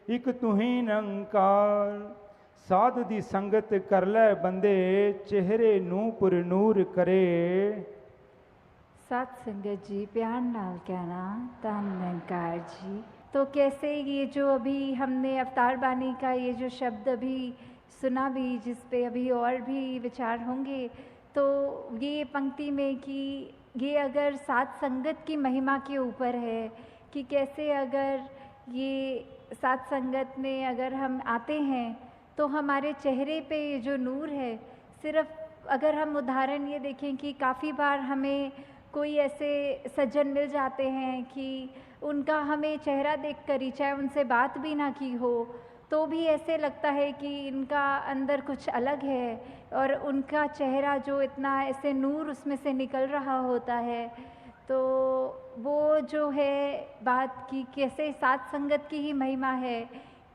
इक तुही निरंकार। साध दी संगत कर लै बंदे, चेहरे नूपुर नूर करे। सत संगत जी प्यार नाल कहना धन निरंकार जी। तो कैसे ये जो अभी हमने अवतार बानी का ये जो शब्द अभी सुना भी, जिस पे अभी और भी विचार होंगे, तो ये पंक्ति में कि ये अगर सात संगत की महिमा के ऊपर है कि कैसे अगर ये सात संगत में अगर हम आते हैं तो हमारे चेहरे पे ये जो नूर है, सिर्फ अगर हम उदाहरण ये देखें कि काफ़ी बार हमें कोई ऐसे सज्जन मिल जाते हैं कि उनका हमें चेहरा देखकर ही, चाहे उनसे बात भी ना की हो, तो भी ऐसे लगता है कि इनका अंदर कुछ अलग है और उनका चेहरा जो इतना ऐसे नूर उसमें से निकल रहा होता है। तो वो जो है बात की कैसे सात संगत की ही महिमा है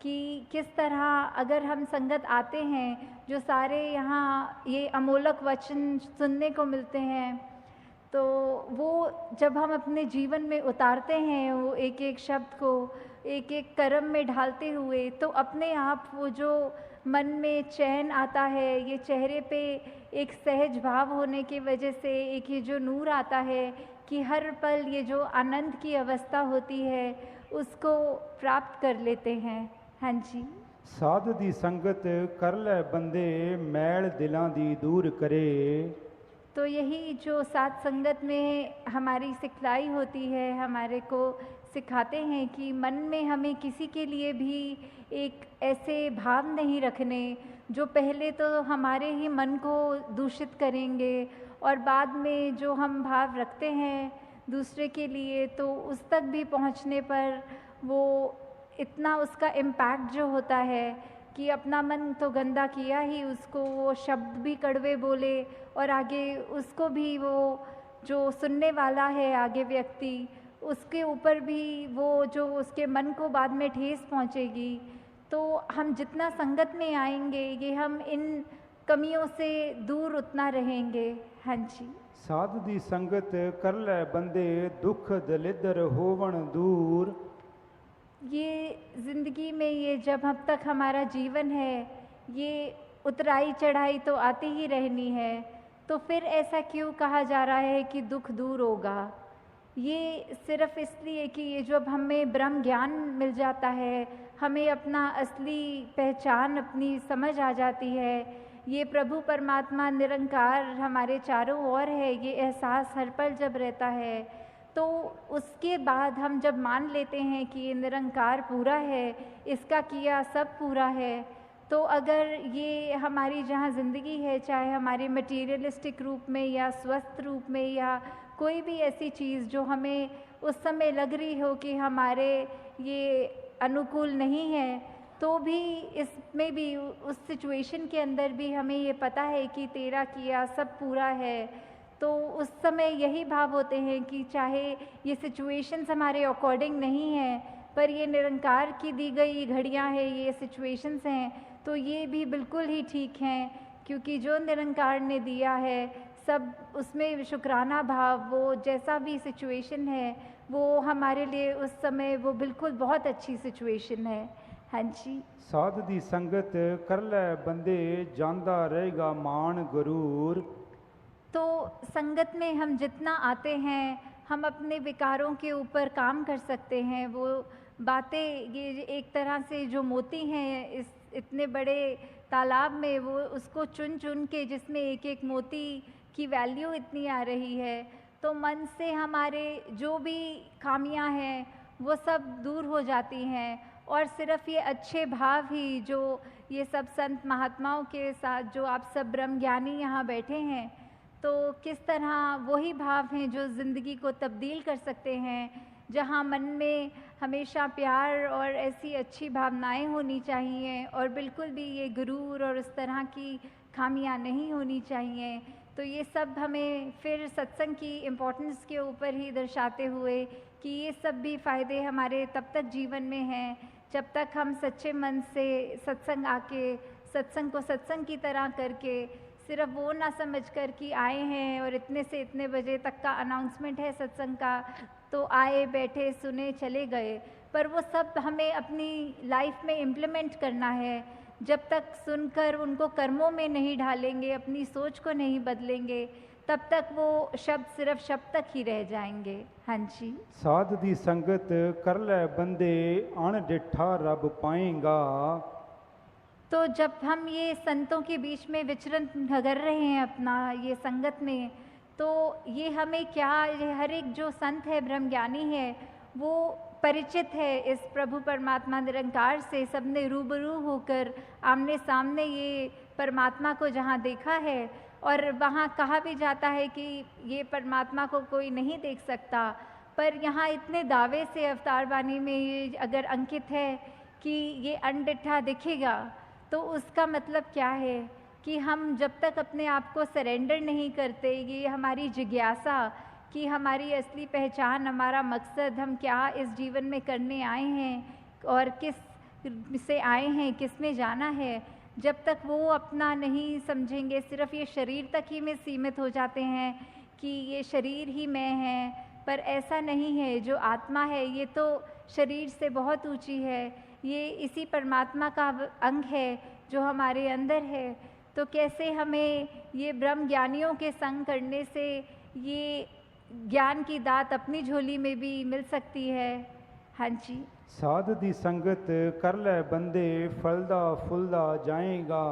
कि किस तरह अगर हम संगत आते हैं, जो सारे यहाँ ये अमोलक वचन सुनने को मिलते हैं, तो वो जब हम अपने जीवन में उतारते हैं वो एक एक शब्द को एक एक कर्म में ढालते हुए, तो अपने आप वो जो मन में चैन आता है, ये चेहरे पे एक सहज भाव होने की वजह से एक ये जो नूर आता है कि हर पल ये जो आनंद की अवस्था होती है उसको प्राप्त कर लेते हैं। हाँ जी। साध दी संगत कर लै बंदे, मैल दिलां दी दूर करे। तो यही जो सात संगत में हमारी सिखलाई होती है, हमारे को सिखाते हैं कि मन में हमें किसी के लिए भी एक ऐसे भाव नहीं रखने जो पहले तो हमारे ही मन को दूषित करेंगे, और बाद में जो हम भाव रखते हैं दूसरे के लिए तो उस तक भी पहुंचने पर वो इतना उसका इम्पैक्ट जो होता है कि अपना मन तो गंदा किया ही, उसको वो शब्द भी कड़वे बोले और आगे उसको भी वो जो सुनने वाला है आगे व्यक्ति, उसके ऊपर भी वो जो उसके मन को बाद में ठेस पहुंचेगी। तो हम जितना संगत में आएंगे ये हम इन कमियों से दूर उतना रहेंगे। हाँ जी। साध दी संगत कर लै बंदे, दुख दलिदर होवन दूर। ये ज़िंदगी में ये जब अब तक हमारा जीवन है, ये उतराई चढ़ाई तो आती ही रहनी है, तो फिर ऐसा क्यों कहा जा रहा है कि दुख दूर होगा? ये सिर्फ इसलिए कि ये जब हमें ब्रह्म ज्ञान मिल जाता है, हमें अपना असली पहचान अपनी समझ आ जाती है, ये प्रभु परमात्मा निरंकार हमारे चारों ओर है, ये एहसास हर पल जब रहता है, तो उसके बाद हम जब मान लेते हैं कि ये निरंकार पूरा है, इसका किया सब पूरा है, तो अगर ये हमारी जहाँ ज़िंदगी है, चाहे हमारे मटीरियलिस्टिक रूप में या स्वस्थ रूप में या कोई भी ऐसी चीज़ जो हमें उस समय लग रही हो कि हमारे ये अनुकूल नहीं है, तो भी इसमें भी उस सिचुएशन के अंदर भी हमें ये पता है कि तेरा किया सब पूरा है, तो उस समय यही भाव होते हैं कि चाहे ये सिचुएशंस हमारे अकॉर्डिंग नहीं है, पर ये निरंकार की दी गई घड़ियां हैं, ये सिचुएशंस हैं, तो ये भी बिल्कुल ही ठीक हैं, क्योंकि जो निरंकार ने दिया है सब उसमें शुक्राना भाव, वो जैसा भी सिचुएशन है वो हमारे लिए उस समय वो बिल्कुल बहुत अच्छी सिचुएशन है। हाँ जी। साध दी संगत कर लै बंदे, जांदा रहेगा मान गरूर। तो संगत में हम जितना आते हैं हम अपने विकारों के ऊपर काम कर सकते हैं। वो बातें ये एक तरह से जो मोती हैं इस इतने बड़े तालाब में, वो उसको चुन चुन के जिसमें एक एक मोती की वैल्यू इतनी आ रही है, तो मन से हमारे जो भी खामियां हैं वो सब दूर हो जाती हैं, और सिर्फ ये अच्छे भाव ही जो ये सब संत महात्माओं के साथ जो आप सब ब्रह्म ज्ञानी यहाँ बैठे हैं, तो किस तरह वही भाव हैं जो ज़िंदगी को तब्दील कर सकते हैं, जहाँ मन में हमेशा प्यार और ऐसी अच्छी भावनाएं होनी चाहिए और बिल्कुल भी ये गुरूर और उस तरह की खामियां नहीं होनी चाहिए। तो ये सब हमें फिर सत्संग की इम्पोर्टेंस के ऊपर ही दर्शाते हुए कि ये सब भी फ़ायदे हमारे तब तक जीवन में हैं जब तक हम सच्चे मन से सत्संग आके सत्संग को सत्संग की तरह करके, सिर्फ वो ना समझ कर कि आए हैं और इतने से इतने बजे तक का अनाउंसमेंट है सत्संग का, तो आए बैठे सुने चले गए, पर वो सब हमें अपनी लाइफ में इम्प्लीमेंट करना है। जब तक सुनकर उनको कर्मों में नहीं ढालेंगे, अपनी सोच को नहीं बदलेंगे, तब तक वो शब्द सिर्फ शब्द तक ही रह जाएंगे। हाँ जी। साध दी संगत कर ले बंदे अण डिठा रब पाएगा। तो जब हम ये संतों के बीच में विचरण कर रहे हैं अपना ये संगत में, तो ये हमें क्या, ये हर एक जो संत है, ब्रह्मज्ञानी है, वो परिचित है इस प्रभु परमात्मा निरंकार से। सबने रूबरू होकर आमने सामने ये परमात्मा को जहाँ देखा है, और वहाँ कहा भी जाता है कि ये परमात्मा को कोई नहीं देख सकता, पर यहाँ इतने दावे से अवतार वाणी में ये अगर अंकित है कि ये अनडिठा दिखेगा, तो उसका मतलब क्या है कि हम जब तक अपने आप को सरेंडर नहीं करते, ये हमारी जिज्ञासा कि हमारी असली पहचान, हमारा मकसद, हम क्या इस जीवन में करने आए हैं और किस से आए हैं, किस में जाना है, जब तक वो अपना नहीं समझेंगे, सिर्फ ये शरीर तक ही में सीमित हो जाते हैं कि ये शरीर ही मैं है, पर ऐसा नहीं है। जो आत्मा है ये तो शरीर से बहुत ऊंची है, ये इसी परमात्मा का अंग है जो हमारे अंदर है। तो कैसे हमें ये ब्रह्म ज्ञानियों के संग करने से ये ज्ञान की दात अपनी झोली में भी मिल सकती है। हाँ जी। साध दी संगत कर ले बंदे फलदा फुलदा जाएगा।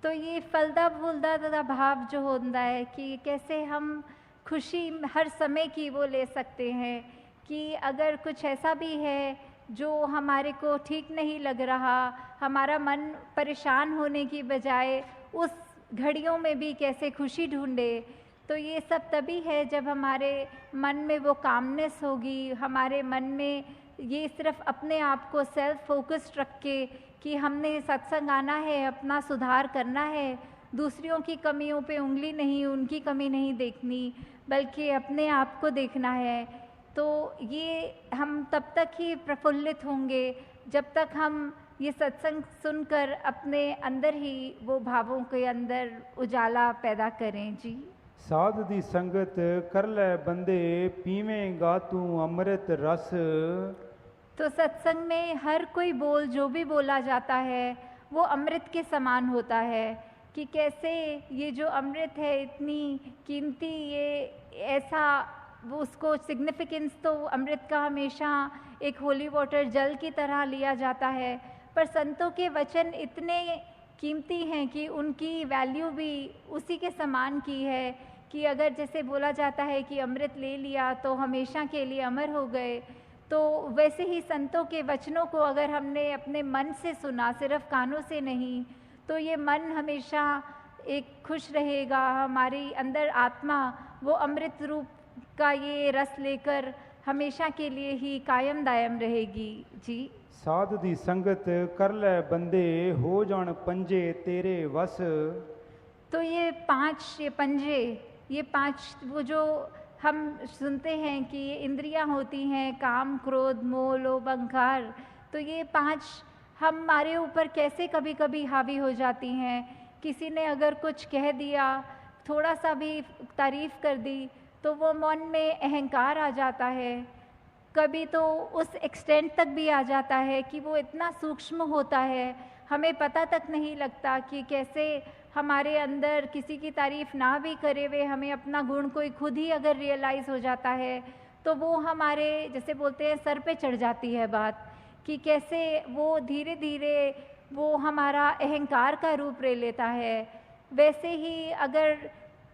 तो ये फलदा फूलदा का भाव जो होता है कि कैसे हम खुशी हर समय की वो ले सकते हैं कि अगर कुछ ऐसा भी है जो हमारे को ठीक नहीं लग रहा, हमारा मन परेशान होने की बजाय उस घड़ियों में भी कैसे खुशी ढूंढे। तो ये सब तभी है जब हमारे मन में वो कामनेस होगी, हमारे मन में ये सिर्फ अपने आप को सेल्फ फोकस्ड रख के कि हमने सत्संग आना है, अपना सुधार करना है, दूसरों की कमियों पे उंगली नहीं, उनकी कमी नहीं देखनी, बल्कि अपने आप को देखना है। तो ये हम तब तक ही प्रफुल्लित होंगे जब तक हम ये सत्संग सुनकर अपने अंदर ही वो भावों के अंदर उजाला पैदा करें। जी। साध दी संगत कर ले बंदे पीवेगा तू अमृत रस। तो सत्संग में हर कोई बोल जो भी बोला जाता है वो अमृत के समान होता है कि कैसे ये जो अमृत है इतनी कीमती, ये ऐसा वो उसको सिग्निफिकेंस तो अमृत का हमेशा एक होली वाटर जल की तरह लिया जाता है, पर संतों के वचन इतने कीमती हैं कि उनकी वैल्यू भी उसी के समान की है कि अगर जैसे बोला जाता है कि अमृत ले लिया तो हमेशा के लिए अमर हो गए, तो वैसे ही संतों के वचनों को अगर हमने अपने मन से सुना, सिर्फ कानों से नहीं, तो ये मन हमेशा एक खुश रहेगा, हमारी अंदर आत्मा वो अमृत रूप का ये रस लेकर हमेशा के लिए ही कायम दायम रहेगी। जी। साध दी संगत कर ले बंदे हो जान पंजे तेरे वस। तो ये पंजे, ये पांच वो जो हम सुनते हैं कि ये इंद्रियां होती हैं, काम क्रोध मोह लोभ अहंकार, तो ये पांच हमारे ऊपर कैसे कभी कभी हावी हो जाती हैं। किसी ने अगर कुछ कह दिया, थोड़ा सा भी तारीफ कर दी, तो वो मन में अहंकार आ जाता है। कभी तो उस एक्सटेंट तक भी आ जाता है कि वो इतना सूक्ष्म होता है, हमें पता तक नहीं लगता कि कैसे हमारे अंदर किसी की तारीफ ना भी करे हुए हमें अपना गुण कोई खुद ही अगर रियलाइज़ हो जाता है, तो वो हमारे जैसे बोलते हैं सर पे चढ़ जाती है बात कि कैसे वो धीरे धीरे वो हमारा अहंकार का रूप ले लेता है। वैसे ही अगर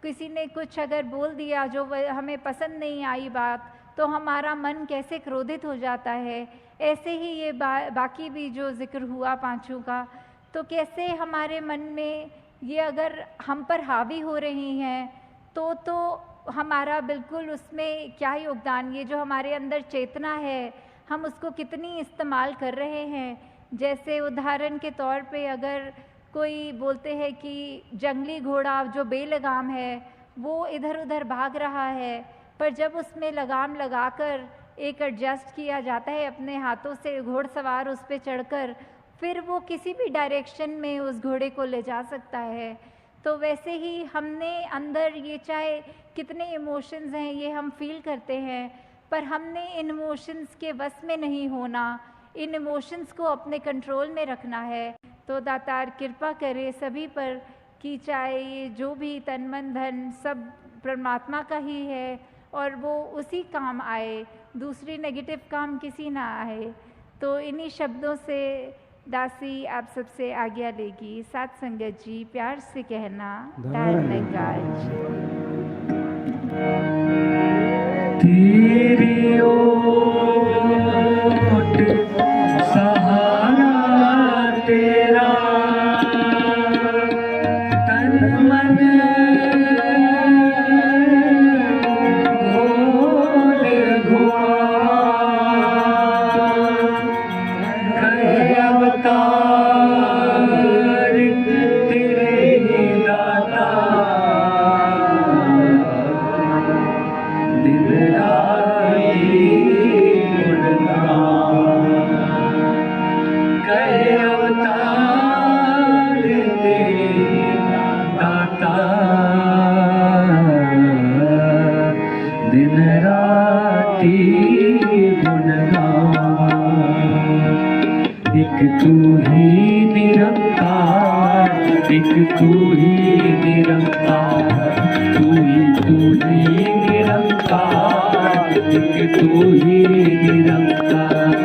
किसी ने कुछ अगर बोल दिया जो हमें पसंद नहीं आई बात, तो हमारा मन कैसे क्रोधित हो जाता है। ऐसे ही ये बाकी भी जो जिक्र हुआ पांचों का, तो कैसे हमारे मन में ये अगर हम पर हावी हो रही हैं, तो हमारा बिल्कुल उसमें क्या योगदान, ये जो हमारे अंदर चेतना है हम उसको कितनी इस्तेमाल कर रहे हैं। जैसे उदाहरण के तौर पे अगर कोई बोलते हैं कि जंगली घोड़ा जो बेलगाम है वो इधर उधर भाग रहा है, पर जब उसमें लगाम लगाकर एक एडजस्ट किया जाता है अपने हाथों से, घोड़सवार उस पर चढ़कर फिर वो किसी भी डायरेक्शन में उस घोड़े को ले जा सकता है। तो वैसे ही हमने अंदर ये चाहे कितने इमोशंस हैं ये हम फील करते हैं, पर हमने इन इमोशंस के वश में नहीं होना, इन इमोशंस को अपने कंट्रोल में रखना है। तो दातार कृपा करे सभी पर कि चाहे ये जो भी तन मन धन सब परमात्मा का ही है और वो उसी काम आए, दूसरी नेगेटिव काम किसी ना आए। तो इन्हीं शब्दों से दासी आप सबसे आज्ञा लेगी। साथ संगत जी प्यार से कहना धन्यवाद जी। तेरी ओट सहारा तेरा तन मन घोल घुमा कहे अवतार तेरे ही दाता दिन राई गुणगान कहे अवतार तेरे दाता दिन राती गुणगान। एक तू ही निरंकार, एक तू ही निरंकार, तू ही निरंकार, एक तू ही निरंकार।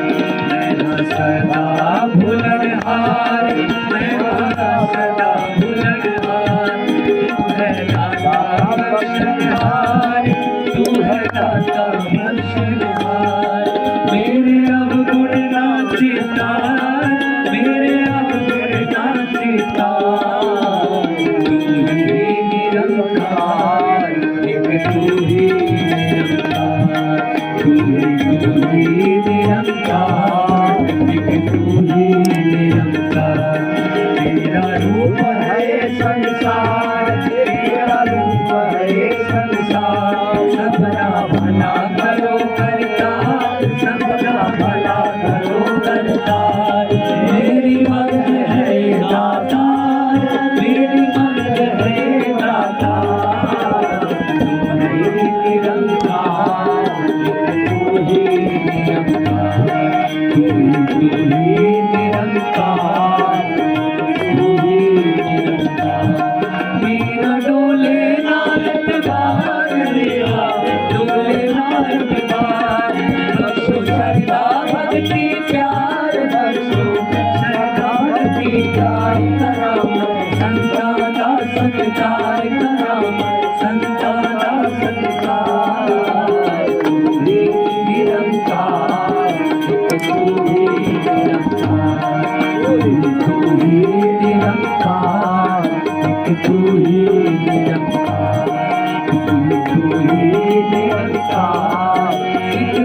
मैं सदा भुलनहार, मैं सदा भुलनहार, तू है दाता बख्शनहार, तू है दाता बख्शनहार। मेरे अवगुण नाचिता, मेरे अवगुण नाचिता, तू ही निरंकार, एक तू ही निरंकार, तू ही निरंकार, एक तू ही निरंकार। तेरा रूप है संसार, तेरा रूप है संसार, सबका भला करो करतार, सबका भला करो करतार। मेरी मंग है दातार, मेरी मंग है दातार, तू ही निरंकार, तू ही निरंकार, तू ही निरंकार, तू ही निरंकार। मेरा डोले नाथ बार मेरा डोले नाथ बार, बख्शो सरदा भक्ति प्यार, बख्शो सरदा भक्ति प्यार। कराम संता दा सत्कार, कराम संता दा सत्कार। तू ही निरंकार, तू ही निरंकार, तू ही निरंकार, तू ही निरंकार, तू ही निरंकार,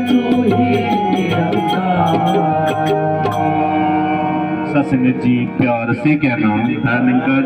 तू ही निरंकार। सत्संगत जी प्यार से कहना धन्यवाद।